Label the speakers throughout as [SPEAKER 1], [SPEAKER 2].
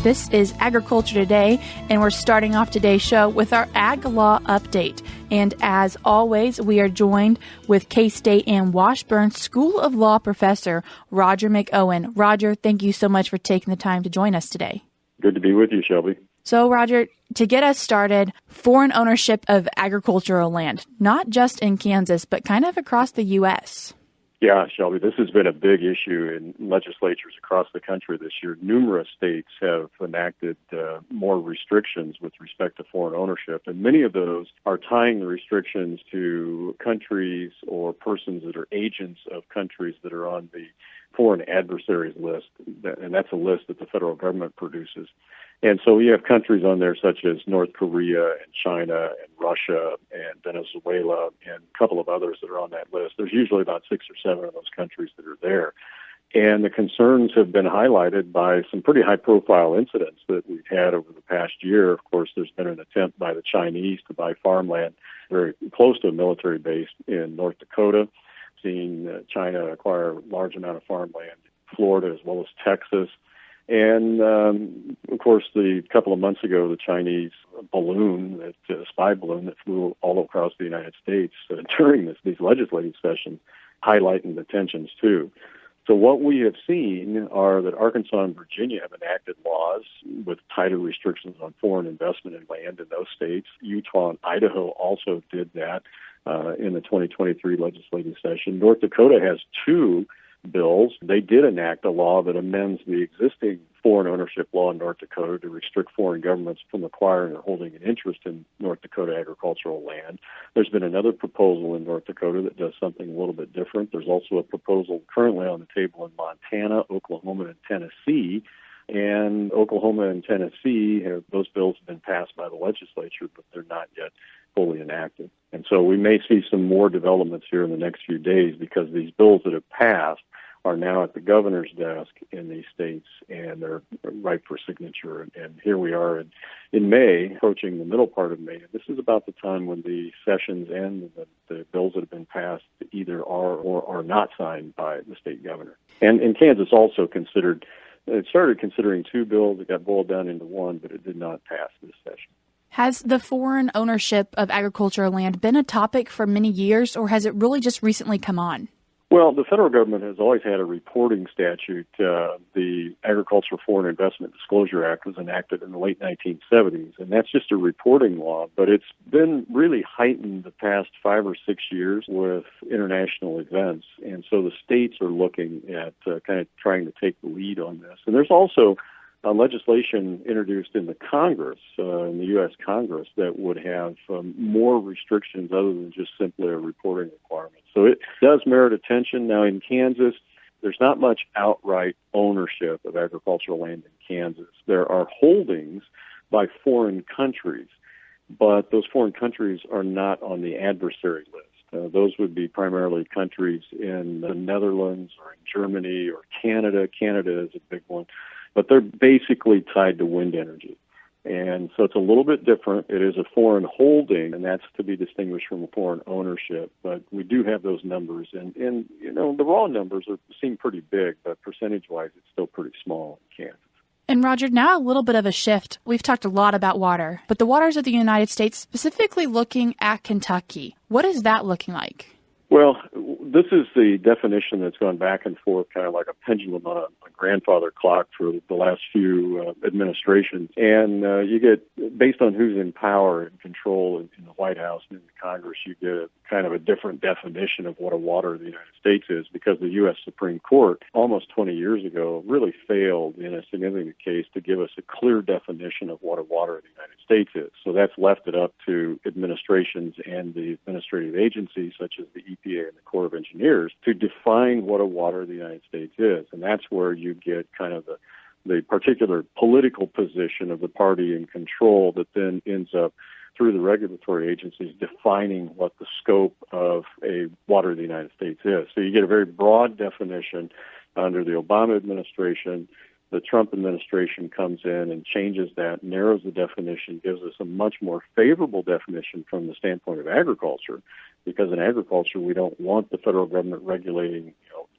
[SPEAKER 1] This is Agriculture Today, and we're starting off today's show with our Ag Law Update. And as always, we are joined with K-State and Washburn School of Law professor Roger McEowen. Roger, thank you so much for taking the time to join us today.
[SPEAKER 2] Good to be with you, Shelby.
[SPEAKER 1] So, Roger, to get us started, foreign ownership of agricultural land, not just in Kansas, but kind of across the U.S.
[SPEAKER 2] Yeah, Shelby, this has been a big issue in legislatures across the country this year. Numerous states have enacted more restrictions with respect to foreign ownership, and many of those are tying the restrictions to countries or persons that are agents of countries that are on the foreign adversaries list, and that's a list that the federal government produces. And so you have countries on there such as North Korea and China and Russia and Venezuela and a couple of others that are on that list. There's usually about 6 or 7 of those countries that are there. And the concerns have been highlighted by some pretty high-profile incidents that we've had over the past year. Of course, there's been an attempt by the Chinese to buy farmland very close to a military base in North Dakota, seeing China acquire a large amount of farmland in Florida as well as Texas. And, of course, a couple of months ago, the Chinese balloon, spy balloon that flew all across the United States during these legislative sessions, highlighting the tensions, too. So what we have seen are that Arkansas and Virginia have enacted laws with tighter restrictions on foreign investment in land in those states. Utah and Idaho also did that in the 2023 legislative session. North Dakota has 2 bills. They did enact a law that amends the existing foreign ownership law in North Dakota to restrict foreign governments from acquiring or holding an interest in North Dakota agricultural land. There's been another proposal in North Dakota that does something a little bit different. There's also a proposal currently on the table in Montana, Oklahoma, and Tennessee. And Oklahoma and Tennessee, those bills have been passed by the legislature, but they're not yet fully enacted. And so we may see some more developments here in the next few days because these bills that have passed are now at the governor's desk in these states, and they're ripe for signature. And here we are in May, approaching the middle part of May. And this is about the time when the sessions end and the bills that have been passed either are or are not signed by the state governor. And Kansas also it started considering 2 bills. It got boiled down into 1, but it did not pass this session.
[SPEAKER 1] Has the foreign ownership of agricultural land been a topic for many years, or has it really just recently come on?
[SPEAKER 2] Well, the federal government has always had a reporting statute. The Agricultural Foreign Investment Disclosure Act was enacted in the late 1970s, and that's just a reporting law. But it's been really heightened the past 5 or 6 years with international events, and so the states are looking at kind of trying to take the lead on this. And there's also legislation introduced in the Congress, in the U.S. Congress, that would have more restrictions other than just simply a reporting requirement. So it does merit attention. Now, in Kansas, there's not much outright ownership of agricultural land in Kansas. There are holdings by foreign countries, but those foreign countries are not on the adversary list. Those would be primarily countries in the Netherlands or in Germany or Canada. Canada is a big one. But they're basically tied to wind energy. And so it's a little bit different. It is a foreign holding, and that's to be distinguished from a foreign ownership. But we do have those numbers. And you know, the raw numbers seem pretty big, but percentage-wise, it's still pretty small in Kansas.
[SPEAKER 1] And Roger, now a little bit of a shift. We've talked a lot about water, but the waters of the United States, specifically looking at Kentucky, what is that looking like?
[SPEAKER 2] Well, this is the definition that's gone back and forth, kind of like a pendulum on a grandfather clock for the last few administrations. And you get, based on who's in power and control in the White House and in the Congress, you get a kind of a different definition of what a water of the United States is, because the U.S. Supreme Court almost 20 years ago really failed in a significant case to give us a clear definition of what a water of the United States is. So that's left it up to administrations and the administrative agencies, such as the EPA and the Corps of Engineers, to define what a water of the United States is. And that's where you get kind of the particular political position of the party in control that then ends up through the regulatory agencies defining what the scope of a water of the United States is. So you get a very broad definition under the Obama administration. The Trump administration comes in and changes that, narrows the definition, gives us a much more favorable definition from the standpoint of agriculture, because in agriculture we don't want the federal government regulating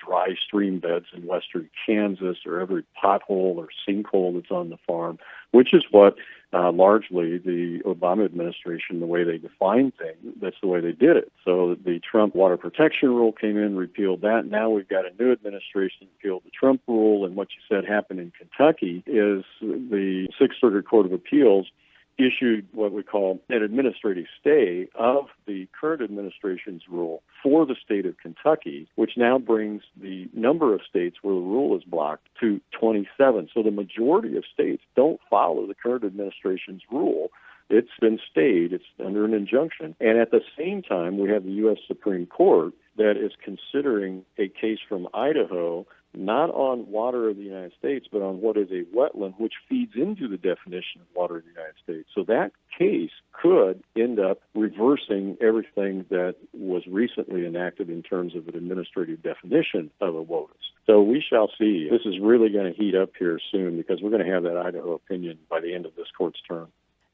[SPEAKER 2] dry stream beds in western Kansas or every pothole or sinkhole that's on the farm, which is what largely the Obama administration, the way they defined things, that's the way they did it. So the Trump water protection rule came in, repealed that. Now we've got a new administration repealed the Trump rule. And what you said happened in Kentucky is the Sixth Circuit Court of Appeals issued what we call an administrative stay of the current administration's rule for the state of Kentucky, which now brings the number of states where the rule is blocked to 27. So the majority of states don't follow the current administration's rule. It's been stayed. It's under an injunction. And at the same time, we have the U.S. Supreme Court that is considering a case from Idaho, not on water of the United States, but on what is a wetland, which feeds into the definition of water of the United States. So that case could end up reversing everything that was recently enacted in terms of an administrative definition of a WOTUS. So we shall see. This is really going to heat up here soon because we're going to have that Idaho opinion by the end of this court's term.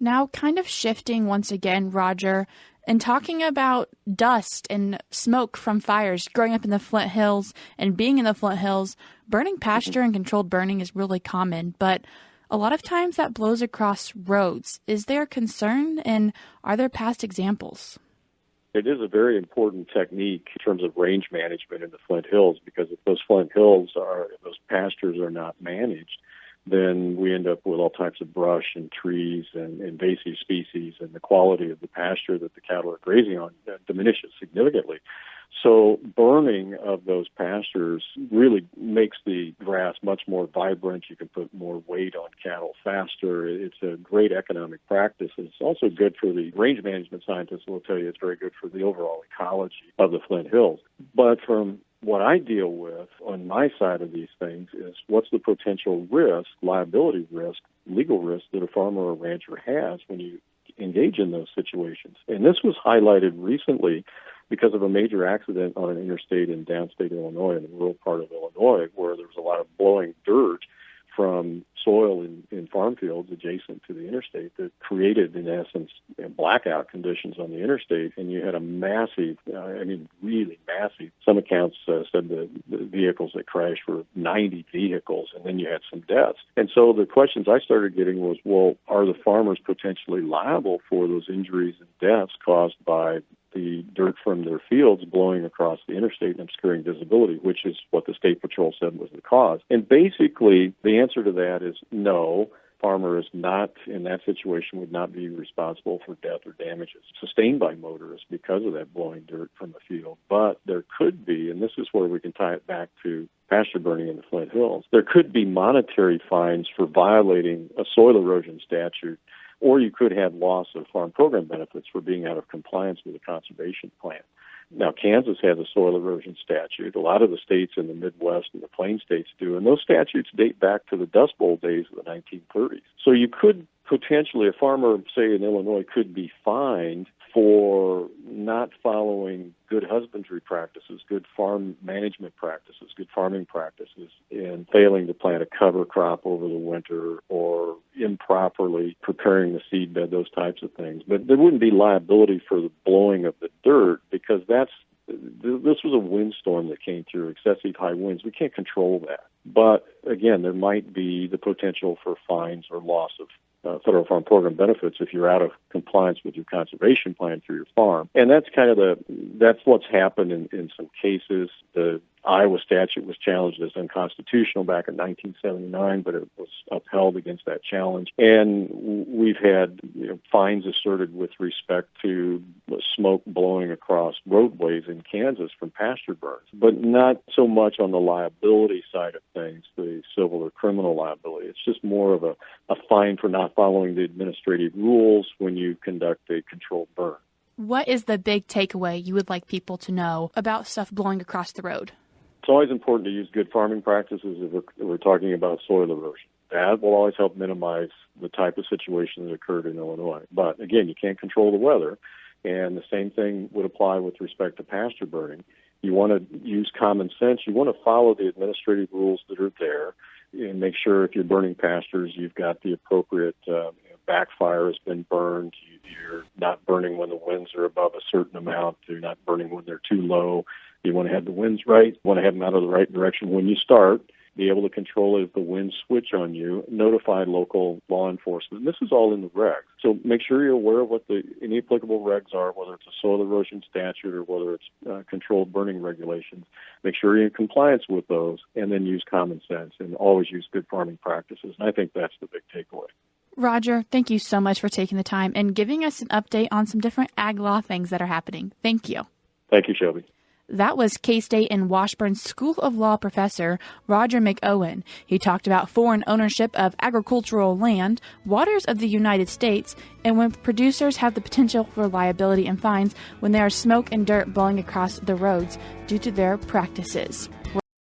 [SPEAKER 1] Now, kind of shifting once again, Roger, and talking about dust and smoke from fires, growing up in the Flint Hills and being in the Flint Hills, burning pasture and controlled burning is really common, but a lot of times that blows across roads. Is there a concern, and are there past examples?
[SPEAKER 2] It is a very important technique in terms of range management in the Flint Hills, because if those Flint Hills if those pastures are not managed, then we end up with all types of brush and trees and invasive species, and the quality of the pasture that the cattle are grazing on diminishes significantly. So burning of those pastures really makes the grass much more vibrant. You can put more weight on cattle faster. It's a great economic practice. It's also good for the range management scientists will tell you it's very good for the overall ecology of the Flint Hills. But from what I deal with on my side of these things is what's the potential risk, liability risk, legal risk that a farmer or rancher has when you engage in those situations. And this was highlighted recently because of a major accident on an interstate in downstate Illinois, in the rural part of Illinois, where there was a lot of blowing dirt from soil in farm fields adjacent to the interstate that created, in essence, blackout conditions on the interstate. And you had a massive, really massive, some accounts said the vehicles that crashed were 90 vehicles, and then you had some deaths. And so the questions I started getting was, well, are the farmers potentially liable for those injuries and deaths caused by the dirt from their fields blowing across the interstate and obscuring visibility, which is what the State Patrol said was the cause. And basically, the answer to that is no. Farmer is not, in that situation, would not be responsible for death or damages sustained by motorists because of that blowing dirt from the field. But there could be, and this is where we can tie it back to pasture burning in the Flint Hills, there could be monetary fines for violating a soil erosion statute, or you could have loss of farm program benefits for being out of compliance with a conservation plan. Now, Kansas has a soil erosion statute. A lot of the states in the Midwest and the Plain states do, and those statutes date back to the Dust Bowl days of the 1930s. So you could potentially, a farmer, say in Illinois, could be fined for not following good husbandry practices, good farm management practices, good farming practices, and failing to plant a cover crop over the winter or improperly preparing the seed bed, those types of things. But there wouldn't be liability for the blowing of the dirt because this was a windstorm that came through, excessive high winds. We can't control that. But again, there might be the potential for fines or loss of federal farm program benefits if you're out of compliance with your conservation plan for your farm. And that's that's what's happened in some cases. The Iowa statute was challenged as unconstitutional back in 1979, but it was upheld against that challenge. And we've had fines asserted with respect to smoke blowing across roadways in Kansas from pasture burns, but not so much on the liability side of things, the civil or criminal liability. It's just more of a fine for not following the administrative rules when you conduct a controlled burn.
[SPEAKER 1] What is the big takeaway you would like people to know about stuff blowing across the road?
[SPEAKER 2] It's always important to use good farming practices if we're talking about soil erosion. That will always help minimize the type of situation that occurred in Illinois. But again, you can't control the weather, and the same thing would apply with respect to pasture burning. You want to use common sense. You want to follow the administrative rules that are there and make sure if you're burning pastures, you've got the appropriate backfire has been burned. You're not burning when the winds are above a certain amount. You're not burning when they're too low. You want to have the winds right. You want to have them out of the right direction when you start. Be able to control it if the winds switch on you, notify local law enforcement. And this is all in the regs. So make sure you're aware of what any applicable regs are, whether it's a soil erosion statute or whether it's controlled burning regulations. Make sure you're in compliance with those, and then use common sense and always use good farming practices. And I think that's the big takeaway.
[SPEAKER 1] Roger, thank you so much for taking the time and giving us an update on some different ag law things that are happening. Thank you.
[SPEAKER 2] Thank you, Shelby.
[SPEAKER 1] That was K-State and Washburn School of Law professor Roger McEowen. He talked about foreign ownership of agricultural land, waters of the United States, and when producers have the potential for liability and fines when there is smoke and dirt blowing across the roads due to their practices.